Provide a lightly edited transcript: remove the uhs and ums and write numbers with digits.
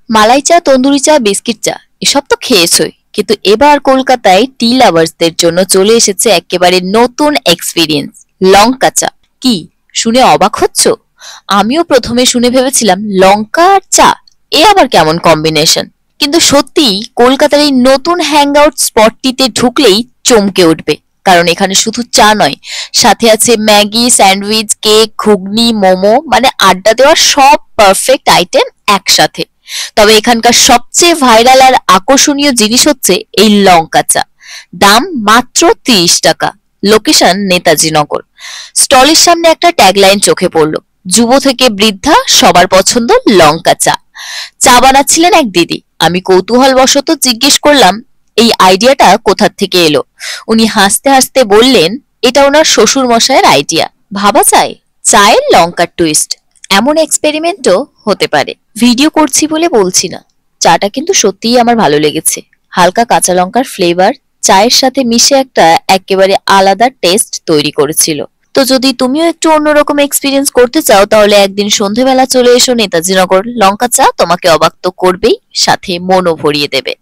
মালাই চা, তন্দুরি চা, বিস্কিট চা এসব তো খেয়েছই, কিন্তু এবার কলকাতায় টি লাভার্সদের জন্য চলে এসেছে একেবারে নতুন এক্সপিরিয়েন্স, লঙ্কা চা। কি শুনে অবাক হচ্ছ? আমিও প্রথমে শুনে ভেবেছিলাম লঙ্কা আর চা, এ আবার কেমন কম্বিনেশন। কিন্তু সত্যি কলকাতার এই নতুন হ্যাং আউট স্পটটিতে ঢুকলেই চমকে উঠবে, কারণ এখানে শুধু চা নয়, সাথে আছে ম্যাগি, স্যান্ডউইচ, কেক, ঘুগনি, মোমো, মানে আড্ডা দেওয়ার সব পারফেক্ট আইটেম একসাথে। তবে এখানকার সবচেয়ে ভাইরাল আর আকর্ষণীয় জিনিস হচ্ছে এই লঙ্কা চা। দাম মাত্র 30 টাকা। লোকেশন নেতাজি নগর। স্টলের সামনে একটা ট্যাগলাইন চোখে পড়লো, যুব থেকে বৃদ্ধা সবার পছন্দ লঙ্কা চা। চা বানাচ্ছিলেন এক দিদি। আমি কৌতূহলবশত জিজ্ঞেস করলাম এই আইডিয়াটা কোথা থেকে এলো। উনি হাসতে হাসতে বললেন এটা ওনার শ্বশুর মশাইয়ের আইডিয়া। ভাবা যায় চায়ের লঙ্কার টুইস্ট, এমন এক্সপেরিমেন্টও হতে পারে। ভিডিও করছি বলে বলছি না, চাটা কিন্তু সত্যিই আমার ভালো লেগেছে। হালকা কাঁচা লঙ্কার ফ্লেভার চায়ের সাথে মিশে একটা একেবারে আলাদা টেস্ট তৈরি করেছিল। তো যদি তুমিও একটু অন্যরকম এক্সপিরিয়েন্স করতে চাও, তাহলে একদিন সন্ধেবেলা চলে এসো নেতাজি নগর। লঙ্কা চা তোমাকে অবাক তো করবেই, সাথে মনও ভরিয়ে দেবে।